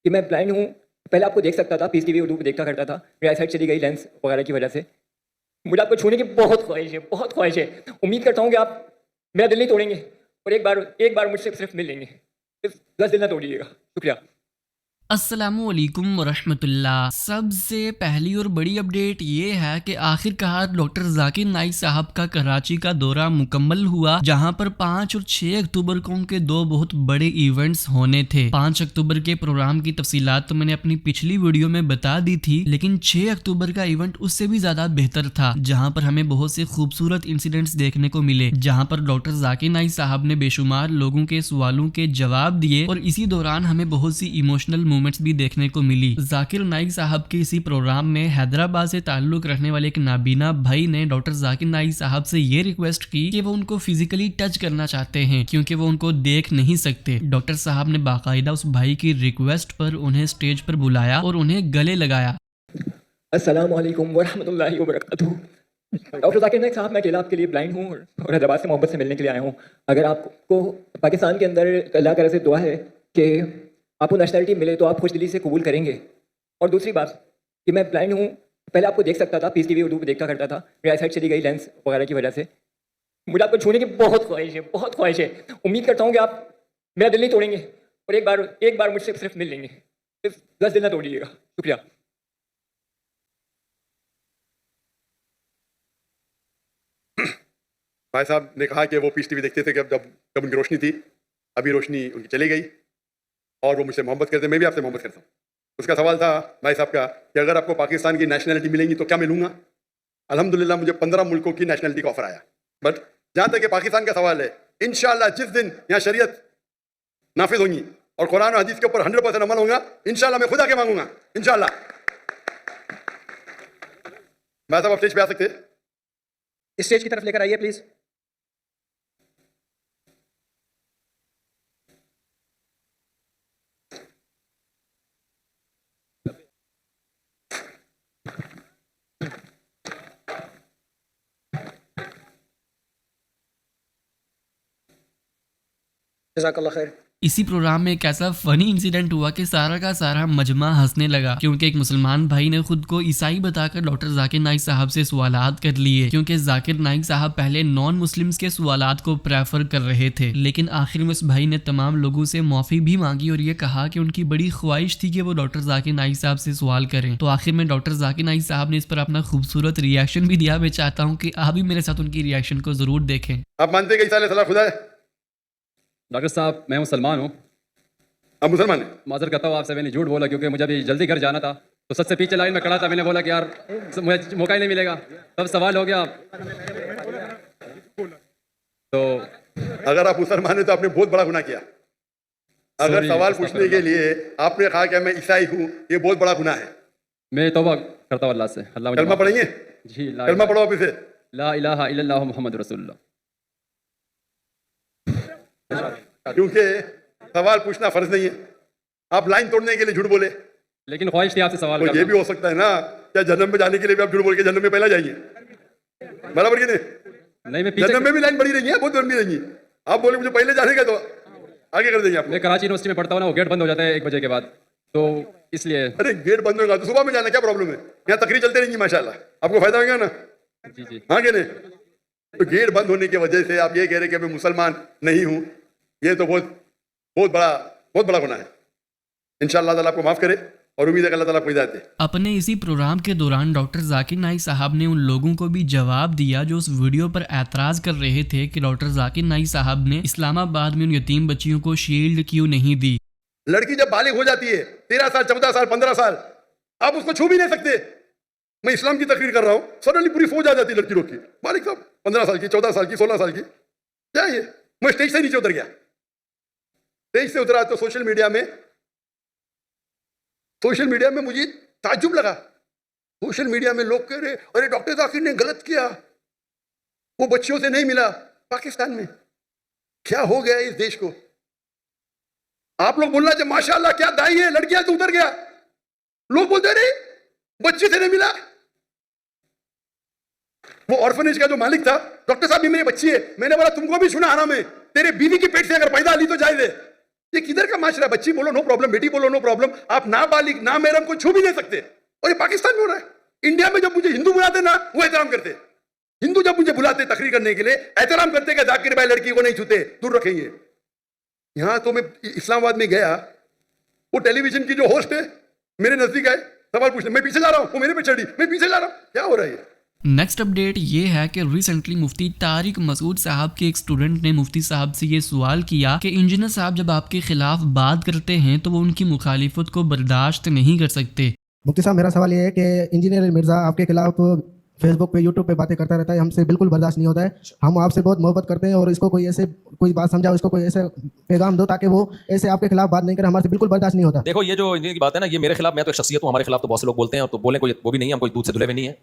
कि मैं ब्लाइंड हूँ। पहले आपको देख सकता था, पीस टीवी उर्दू पे देखा करता था, मेरी आईसाइट चली गई लेंस वगैरह की वजह से। मुझे आपको छूने की बहुत ख्वाहिश है, बहुत ख्वाहिश है। उम्मीद करता हूँ कि आप मेरा दिल नहीं तोड़ेंगे और एक बार मुझसे सिर्फ मिल लेंगे। सिर्फ 10 दिल ना तोड़िएगा। शुक्रिया। अस्सलामुअलैकुम वरहमतुल्लाह। सबसे पहली और बड़ी अपडेट ये है कि आखिरकार डॉक्टर जाकिर नाइक साहब का कराची का दौरा मुकम्मल हुआ, जहां पर 5 और 6 अक्टूबर को उनके दो बहुत बड़े इवेंट्स होने थे। 5 अक्टूबर के प्रोग्राम की तफसीलात तो मैंने अपनी पिछली वीडियो में बता दी थी, लेकिन 6 अक्टूबर का इवेंट उससे भी ज्यादा बेहतर था, जहां पर हमें बहुत से खूबसूरत इंसिडेंट्स देखने को मिले, जहां पर डॉक्टर जाकिर नाइक साहब ने बेशुमार लोगों के सवालों के जवाब दिए और इसी दौरान हमें बहुत सी इमोशनल मोमेंट्स भी देखने को मिली। जाकिर नाइक साहब के इसी प्रोग्राम में हैदराबाद से ताल्लुक रखने वाले एक नाबीना भाई ने डॉक्टर जाकिर नाइक साहब से ये रिक्वेस्ट की कि वो उनको फिजिकली टच करना चाहते हैं, क्योंकि वो उनको देख नहीं सकते। डॉक्टर साहब ने बाकायदा उस भाई की रिक्वेस्ट पर उन्हें स्टेज पर बुलाया और उन्हें गले लगाया। अस्सलाम वालेकुम वरहमतुल्लाहि वबरकातुहू। डॉक्टर जाकिर नाइक साहब, मैं अकेला आपके लिए ब्लाइंड हूँ और हैदराबाद से मोहब्बत से मिलने के लिए आया हूँ। अगर आपको पाकिस्तान के अंदर अल्लाह ताला से दुआ है कि आपको नेशनलिटी मिले तो आप खुशदिली से कबूल करेंगे। और दूसरी बात कि मैं ब्लाइंड हूँ, पहले आपको देख सकता था, पीस टीवी उर्दू पे देखा करता था, मेरी आईसाइट चली गई लेंस वगैरह की वजह से। मुझे आपको छूने की बहुत ख्वाहिश है, बहुत ख्वाहिश है। उम्मीद करता हूँ कि आप मेरा दिल नहीं तोड़ेंगे और एक बार मुझसे सिर्फ मिल लेंगे। सिर्फ 10 दिल ना तोड़िएगा। शुक्रिया। भाई साहब ने कहा कि वो पीस टीवी देखते थे कि जब उनकी रोशनी थी, अभी रोशनी उनकी चली गई और वो मुझसे मोहब्बत करते, मैं भी आपसे मोहब्बत करता हूँ। उसका सवाल था भाई साहब का कि अगर आपको पाकिस्तान की नेशनलिटी मिलेंगी तो क्या मिलूंगा। अल्हम्दुलिल्लाह मुझे 15 मुल्कों की नेशनलिटी का ऑफर आया। बट जहाँ तक कि पाकिस्तान का सवाल है, इंशाल्लाह जिस दिन यहाँ शरीयत नाफिज होंगी और कुरान और हदीस के ऊपर 100% अमल होगा, इंशाल्लाह मैं खुदा के मांगूंगा, इंशाल्लाह। भाई साहब आप स्टेज पे आ सकते हैं? स्टेज की तरफ लेकर आइए प्लीज। जज़ाकल्लाह खैर। इसी प्रोग्राम में एक ऐसा फनी इंसिडेंट हुआ कि सारा का सारा मजमा हंसने लगा, क्योंकि एक मुसलमान भाई ने खुद को ईसाई बताकर डॉक्टर जाकिर नाइक साहब से सवालात कर लिए, क्योंकि जाकिर नाइक साहब पहले नॉन मुस्लिम्स के सवालात को प्रेफर कर रहे थे। लेकिन आखिर में उस भाई ने तमाम लोगों से माफी भी मांगी और ये कहा कि उनकी बड़ी ख्वाहिश थी कि वो डॉक्टर जाकिर नाइक साहब से सवाल करें। तो आखिर में डॉक्टर जाकिर नाइक साहब ने इस पर अपना खूबसूरत रिएक्शन भी दिया। मैं चाहता हूँ कि आप भी मेरे साथ उनकी रिएक्शन को जरूर देखें। आप मानते हैं कि ईसा अलैहिस्सलाम खुदा है? डॉक्टर साहब, मैं मुसलमान हूँ। आप मुसलमान हैं? माजर करता हूँ आपसे, मैंने झूठ बोला क्योंकि मुझे अभी जल्दी घर जाना था, तो सबसे पीछे लाइन में खड़ा था। मैंने बोला कि यार मुझे मौका ही नहीं मिलेगा, तब सवाल हो गया। तो अगर आप मुसलमान हैं तो आपने बहुत बड़ा गुनाह किया। अगर Sorry, सवाल पूछने के लिए आपने कहा कि मैं ईसाई हूँ, ये बहुत बड़ा गुनाह है। मैं तौबा करता हूँ अल्लाह से। अल्लाह मुझे कलमा माफ करे। पढ़ेंगे? जी, कलमा पढ़ो आप इसे। ला इलाहा इल्लल्लाह मुहम्मद रसूलुल्लाह। क्योंकि सवाल पूछना फर्ज नहीं है। आप लाइन तोड़ने के लिए झूठ बोले, लेकिन ख्वाहिश थी आपसे सवाल तो ये करना। भी हो सकता है ना, क्या जन्नत में जाने के लिए भी आप झूठ बोल के जन्नत में पहला जाएंगे? बराबर कि नहीं? नहीं, मैं पीछे, जन्नत में भी लाइन बड़ी रहेंगी, बहुत लंबी रहेंगी। आप बोले मुझे पहले जाने का, तो आगे कर देंगे आप। मैं कराची यूनिवर्सिटी में पढ़ता हूँ ना, वो गेट बंद हो जाता है 1 बजे के बाद, तो इसलिए। अरे गेट बंद होगा तो सुबह में जाना क्या प्रॉब्लम है? यहाँ तकरीर चलते रहेंगी माशाल्लाह, आपको फायदा होगा ना। जी जी। हाँ कि नहीं? तो गेट बंद होने की वजह से आप ये कह रहे कि मैं मुसलमान नहीं हूँ, ये तो बहुत बड़ा गुनाह है। इंशाअल्लाह ताला आपको माफ करे और उम्मीद है कि अल्लाह ताला आपको हिदायत दे। अपने इसी प्रोग्राम के दौरान डॉक्टर जाकिर नाइक साहब ने उन लोगों को भी जवाब दिया जो उस वीडियो पर एतराज कर रहे थे कि डॉक्टर जाकिर नाइक साहब ने इस्लामाबाद में उन यतीम बच्चियों को शील्ड क्यों नहीं दी। लड़की जब बालिग हो जाती है 13 साल 14 साल 15 साल, आप उसको छू भी नहीं सकते। मैं इस्लाम की तकरीर कर रहा हूँ, सडनली पूरी फौज आ जाती है लड़की लोग की। बालिग साहब 15 साल की, 14 साल की, 16 साल की, क्या ये? मैं स्टेज से नीचे उतर गया। स्टेज से उतरा तो सोशल मीडिया में मुझे ताज्जुब लगा। सोशल मीडिया में लोग कह रहे अरे डॉक्टर जाकिर ने गलत किया, वो बच्चियों से नहीं मिला। पाकिस्तान में क्या हो गया इस देश को? आप लोग बोलना चाहिए माशाल्लाह क्या दाई है, लड़कियां तो उतर गया। लोग बोलते रहे बच्चे से नहीं मिला। वो ऑर्फनेज का जो मालिक था, डॉक्टर साहब ये मेरी बच्ची है। मैंने बोला तुमको भी सुना आराम है, तेरे बीवी की पेट से अगर पैदा ली तो जायज है। ये किधर का माशरा? बच्ची बोलो नो प्रॉब्लम, बेटी बोलो नो प्रॉब्लम, आप नाबालिग ना महरम को छू भी नहीं सकते। और ये पाकिस्तान में हो रहा है। इंडिया में जब मुझे हिंदू बुलाते ना, वो एहतराम करते। हिंदू जब मुझे बुलाते तकरीर करने के लिए, एहतराम करते कि जाकिर भाई लड़की को नहीं छूते, दूर रखेंगे। यहां तो मैं इस्लामाबाद में गया, वो टेलीविजन की जो होस्ट है मेरे नजदीक आए, सवाल पूछने, मैं पीछे जा रहा हूं, वो मेरे पे चढ़ी, मैं पीछे जा रहा हूं, क्या हो रहा है ये? नेक्स्ट अपडेट ये है कि रिसेंटली मुफ्ती तारिक मसूद साहब के एक स्टूडेंट ने मुफ्ती साहब से ये सवाल किया कि इंजीनियर साहब जब आपके खिलाफ बात करते हैं तो वो उनकी मुखालिफत को बर्दाश्त नहीं कर सकते। मुफ्ती साहब, मेरा सवाल ये है कि इंजीनियर मिर्ज़ा आपके खिलाफ फेसबुक पे यूट्यूब पे बातें करता रहता है, हमसे बिल्कुल बर्दाश्त नहीं होता है। हम आपसे बहुत मोहब्बत करते हैं और इसको कोई बात समझाओ, इसको कोई ऐसे पैगाम दो ताकि वो ऐसे आपके खिलाफ बात नहीं करे, हमारे से बिल्कुल बर्दाश्त नहीं होता। देखो, ये जो इंजीनियर की बात है ना, ये मेरे खिलाफ, मैं तो एक शख्सियत हूँ, हमारे खिलाफ तो बहुत से लोग बोलते हैं, तो बोले कोई वो भी नहीं है, हम कोई दूध से धुले हुए नहीं है।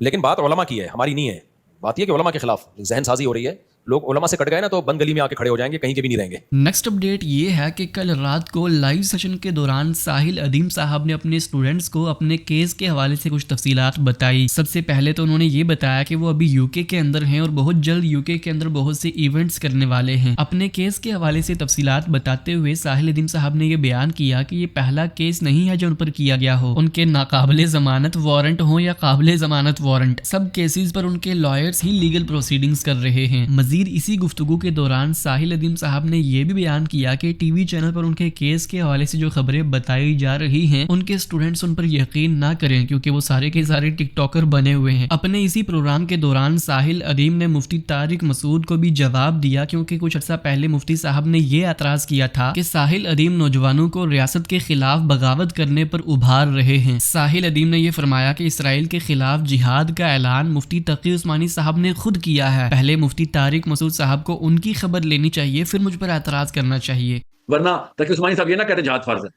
लेकिन बात उलमा की है, हमारी नहीं है। बात यह कि उलमा के खिलाफ जहन साजी हो रही है, लोग उलमा से कट गए ना तो बंद गली में आके खड़े हो जाएंगे, कहीं के भी नहीं रहेंगे। नेक्स्ट अपडेट ये है कि कल रात को लाइव सेशन के दौरान साहिल अदीम साहब ने अपने स्टूडेंट्स को अपने केस के हवाले से कुछ तफसीलात बताई। सबसे पहले तो उन्होंने ये बताया कि वो अभी यूके के अंदर हैं और बहुत जल्द यूके के अंदर बहुत से इवेंट्स करने वाले हैं। अपने केस के हवाले से तफसीलात बताते हुए साहिल अदीम साहब ने ये बयान किया कि ये पहला केस नहीं है जो उन पर किया गया हो, उनके नाकाबिले जमानत वारंट हो या काबिले जमानत वारंट, सब केसेस पर उनके लॉयर्स ही लीगल प्रोसीडिंग्स कर रहे हैं। मजीद इसी गुफ्तगू के दौरान साहिल अदीम साहब ने यह भी बयान किया कि टीवी चैनल पर उनके केस के हवाले से जो खबरें बताई जा रही हैं उनके स्टूडेंट्स उन पर यकीन ना करें, क्योंकि वो सारे के सारे टिकटॉकर बने हुए हैं। अपने इसी प्रोग्राम के दौरान साहिल अदीम ने मुफ्ती तारिक मसूद को भी जवाब दिया, क्योंकि कुछ अर्सा पहले मुफ्ती साहब ने यह एतराज किया था कि साहिल अदीम नौजवानों को रियासत के खिलाफ बगावत करने पर उभार रहे हैं। साहिल अदीम ने यह फरमाया कि इसराइल के खिलाफ जिहाद का ऐलान मुफ्ती तकी उस्मानी साहब ने खुद किया है। पहले मुफ्ती तारिक मसूद साहब को उनकी खबर लेनी चाहिए, फिर मुझ पर एतराज करना चाहिए। वरना तकी उस्मानी साहब ये ना कहते जिहाद फर्ज है,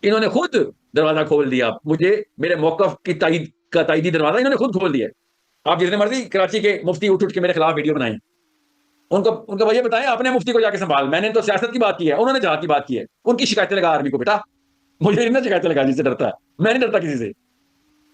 इन्होंने खुद दरवाजा खोल दिया, मुझे मेरे मौकफ की तायदी दरवाजा इन्होंने खुद खोल दिया। आप जितने मर्जी कराची के मुफ्ती उठ के मेरे खिलाफ वीडियो बनाए, उनको वजह बताएं, अपने मुफ्ती को जाके संभाल। मैंने तो सियासत की बात की है, उन्होंने जहाद की बात की है। उनकी शिकायतें लगा आर्मी को, बेटा मुझे इन्हें शिकायतें लगा जिससे डरता है, मैं नहीं डरता किसी से।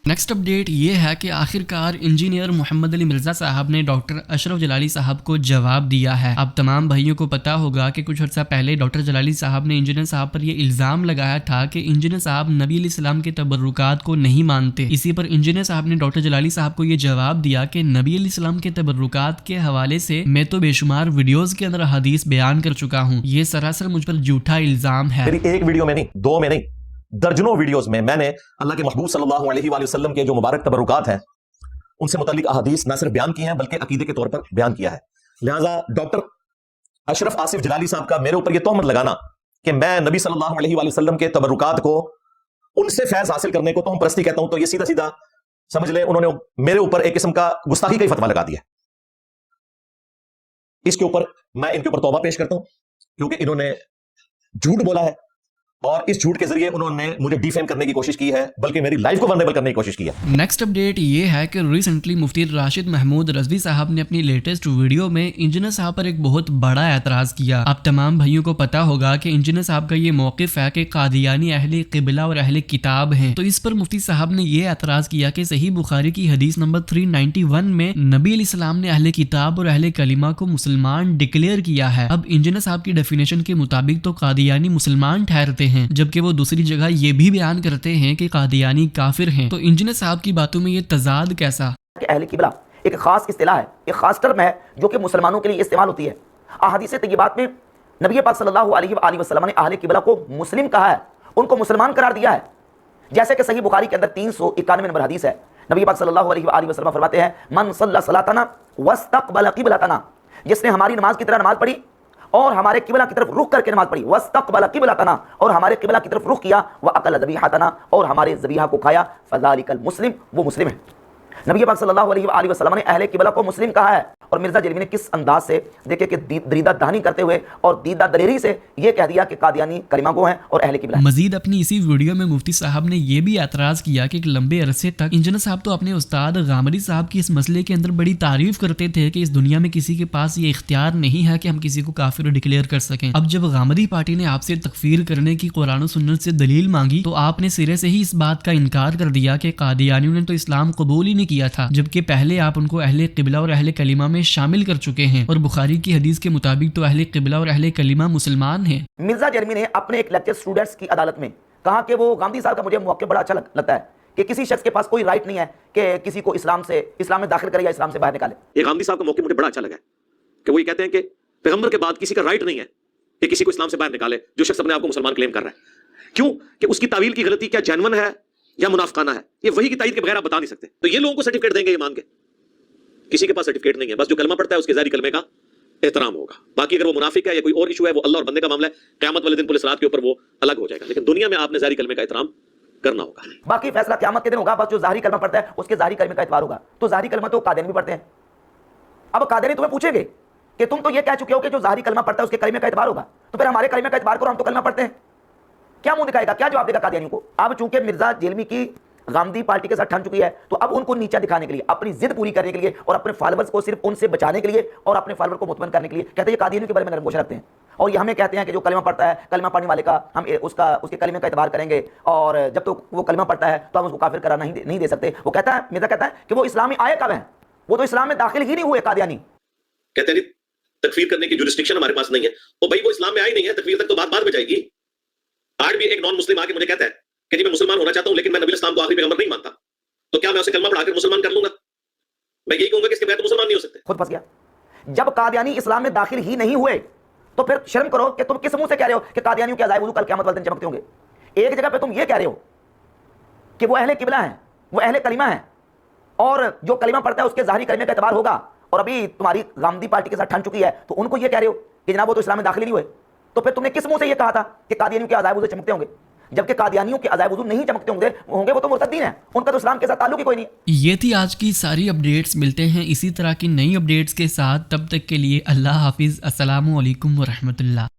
नेक्स्ट अपडेट ये है कि आखिरकार इंजीनियर मोहम्मद अली मिर्जा साहब ने डॉक्टर अशरफ जलाली साहब को जवाब दिया है। अब तमाम भाइयों को पता होगा कि कुछ अर्सा पहले डॉक्टर जलाली साहब ने इंजीनियर साहब पर यह इल्ज़ाम लगाया था कि इंजीनियर साहब नबी अलैहिस्सलाम के तबर्रुकात को नहीं मानते। इसी पर इंजीनियर साहब ने डॉक्टर जलाली साहब को यह जवाब दिया कि नबी अलैहिस्सलाम के तबर्रुकात के हवाले से मैं तो बेशुमार वीडियोज के अंदर हदीस बयान कर चुका हूँ, ये सरासर मुझ पर झूठा इल्ज़ाम है। एक वीडियो में नहीं, दो में नहीं, दर्जनों वीडियोस में मैंने अल्लाह के महबूब सल्लल्लाहु अलैहि वसल्लम के जो मुबारक तबरुकात हैं उनसे मुतालिक अहादीस न सिर्फ बयान किए हैं बल्कि अकीदे के तौर पर बयान किया है। लिहाजा डॉक्टर अशरफ आसिफ जलाली साहब का मेरे ऊपर यह तोहमत लगाना कि मैं नबी सल्लल्लाहु अलैहि वसल्लम के तबरुकात को उनसे फैज हासिल करने को तोहम परस्ती कहता हूं, तो ये सीधा सीधा समझ ले उन्होंने मेरे ऊपर एक किस्म का गुस्ताखी का ही फतवा लगा दिया। इसके ऊपर मैं इनके ऊपर तौबा पेश करता हूं, क्योंकि इन्होंने झूठ बोला है और इस झूठ के जरिए उन्होंने मुझे डिफेम करने की कोशिश की है, बल्कि मेरी लाइफ को वल्नरेबल करने की कोशिश की है। नेक्स्ट अपडेट ये है कि रिसेंटली मुफ्ती राशिद महमूद रजवी साहब ने अपनी लेटेस्ट वीडियो में इंजीनियर साहब पर एक बहुत बड़ा एतराज किया। आप तमाम भाइयों को पता होगा कि इंजीनियर साहब का ये मौकिफ है कि कादियानी अहले क़िबला और अहले किताब हैं। तो इस पर मुफ्ती साहब ने ये एतराज किया कि सही बुखारी की हदीस नंबर 391 में नबी अलैहिस्सलाम ने अहले किताब और अहले कलिमा को मुसलमान डिक्लेयर किया है। अब इंजीनियर साहब की डेफिनेशन के मुताबिक तो कादियानी मुसलमान ठहरते हैं, जबकि वो दूसरी जगह ये भी बयान करते हैं कि कादियानी काफिर हैं। तो इंजीनियर साहब की बातों में ये तजाद कैसा? अहले किबला एक खास इस्तिलाह है, एक खास टर्म है जो कि मुसलमानों के लिए इस्तेमाल होती है। अहादीस तय्यबात में नबी पाक सल्लल्लाहु अलैहि वसल्लम ने अहले किबला को मुस्लिम कहा है, उनको मुसलमान करार दिया है। जैसे कि सही बुखारी के अंदर 391 नंबर हदीस है, नबी पाक सल्लल्लाहु अलैहि वसल्लम फरमाते हैं, मन सल्ला सलातना वस्तक़बल क़िबलतना, जिसने हमारी नमाज की तरह नमाज पढ़ी और हमारे किबला की तरफ रुख करके नमाज पढ़ी, वस्तक़बल क़िबलतना, और हमारे किबला की तरफ रुख किया, व अकल ज़बीहतना, और हमारे ज़बीहा को खाया, फ़ज़ालिकल मुस्लिम, वो मुस्लिम है। नबी पाक सल्लल्लाहु अलैहि वसल्लम ने अहले किबला को मुस्लिम कहा है। और मिर्जा जलीमी ने किस अंदाज से देखिए कि दरीदा दहानी करते हुए और दीदा दलेरी से ये कह दिया कि कादियानी कलिमा गो हैं और अहले किबला। मजीद अपनी इसी वीडियो में मुफ्ती साहब ने यह भी एतराज किया कि एक लंबे अरसे तक इंजीनियर साहब तो अपने उस्ताद गामरी साहब की इस मसले के अंदर बड़ी तारीफ करते थे कि इस दुनिया में किसी के पास ये इख्तियार नहीं है कि हम किसी को काफिर डिक्लेयर कर सकें। अब जब गामरी पार्टी ने आपसे तकफीर करने की कुरान और सुन्नत से दलील मांगी तो आपने सिरे से ही इस बात का इनकार कर दिया कि कादियानियों ने तो इस्लाम कबूल ही नहीं किया था, जबकि पहले आप उनको अहले क़िबला और अहले कलीमा में शामिल कर चुके हैं और बुखारी की हदीस के मुताबिक तो अहले क़िबला और अहले कलीमा मुसलमान हैं। मिर्जा जरमी ने अपने एक लेक्चर स्टूडेंट्स की अदालत में कहा कि वो गांधी साहब का मुझे मौक़िफ़ बड़ा अच्छा लगता है कि किसी शख्स के पास कोई राइट नहीं है कि किसी को इस्लाम में दाखिल करे या इस्लाम से बाहर निकाले। ये गांधी साहब का मौक़िफ़ मुझे बड़ा अच्छा लगा कि वो ये कहते हैं कि पैगंबर के बाद किसी का राइट नहीं है कि किसी को इस्लाम से बाहर निकाले जो शख्स अपने आप को मुसलमान क्लेम कर रहा है। क्यों कि उसकी तावील की गलती क्या जेन्युइन है या मुनाफिकाना है, ये वही की ताईद के बगैर आप बता नहीं सकते। तो ये लोगों को सर्टिफिकेट देंगे ये मान के, किसी के पास सर्टिफिकेट नहीं है, बस जो कलमा पढ़ता है उसके ज़ाहिरी कलमे का एहतराम होगा। बाकी अगर वो मुनाफिक है या कोई और इशू है, वो अल्लाह और बंदे का मामला है, क़यामत वाले दिन पुलिस रात के ऊपर वो अलग हो जाएगा, लेकिन दुनिया में आपने ज़ाहिरी कलमे का एहतराम करना होगा। बाकी फैसला क़यामत के दिन होगा, बस जो ज़ाहिरी कलमा पढ़ता है उसके ज़ाहिरी कलमे का एतबार होगा। तो ज़ाहिरी कलमा तो कादियानी भी पढ़ते हैं। अब कादियानी तुम्हें पूछेंगे कि तुम तो ये कह चुके हो कि जो ज़ाहिरी कलमा पढ़ता है उसके कलमे का एतबार होगा, तो फिर हमारे कलमे का एतबार करो, हम तो कलमा पढ़ते हैं। क्या मुंह दिखाएगा, क्या जवाब देगा कादियानी को? अब चूंकि मिर्जा जेलमी की गांधी पार्टी के साथ ठन चुकी है, तो अब उनको नीचा दिखाने के लिए, अपनी जिद पूरी करने के लिए और अपने फॉलोअर्स को सिर्फ उनसे बचाने के लिए और अपने फॉलोअर को मुतमईन करने के लिए कहते हैं ये कादियानी के बारे में नरम गोशा रखते हैं और ये हमें कहते हैं कि जो कलमा पढ़ता है, कलमा पढ़ने वाले का हम उसके कलमे का एतबार करेंगे और जब तो वो कलमा पढ़ता है तो हम उसको काफिर करार नहीं दे सकते। वो कहता है, मिर्जा कहता है कि वो इस्लाम में आए कब हैं, वो तो इस्लाम में दाखिल ही नहीं हुए कादियानी। कहते हैं तकफीर करने की जुरिस्डिक्शन हमारे पास नहीं है, तो भाई वो इस्लाम में आई नहीं है, तकफीर तक तो बाद में जाएगी। आज भी एक नॉन मुस्लिम आके मुझे कहता है कि जी मैं मुसलमान होना चाहता हूं लेकिन मैं नबी इस्लाम को आखिरी पैगंबर नहीं मानता, तो क्या मैं उसे कलमा पढ़ाकर मुसलमान कर लूंगा? मैं यही कहूंगा कि इसके बगैर तो मुसलमान नहीं हो सकते। खुद फंस गया। जब कादियानी इस्लाम में दाखिल ही नहीं हुए तो फिर शर्म करो कि तुम किस मुंह से कह रहे हो कि कादियानियों के अज़ाब वुज़ू कल क़यामत वाले दिन चमकते होंगे। एक जगह पे तुम ये कह रहे हो कि वो अहले किबला हैं, वो अहले कलीमा हैं और जो कलीमा पढ़ता है उसके ज़ाहिरी कलमे का एतबार होगा, और अभी तुम्हारी गांधी पार्टी के साथ ठन चुकी है तो उनको ये कह रहे हो कि जनाब वो तो इस्लाम में दाखिल नहीं हुए। तो फिर तुमने किस मुंह से ये कहा था कि कादियानियों के अज़ाब वुज़ू चमकते होंगे, जबकि कादियानियों के अज़ाब वुज़ू नहीं चमकते होंगे, वो तो मुर्तद्दीन हैं, उनका तो इस्लाम के साथ ताल्लुक ही कोई नहीं। ये थी आज की सारी अपडेट्स। मिलते हैं इसी तरह की नई अपडेट्स के साथ, तब तक के लिए अल्लाह हाफिज़। अस्सलामु अलैकुम व रहमतुल्लाह।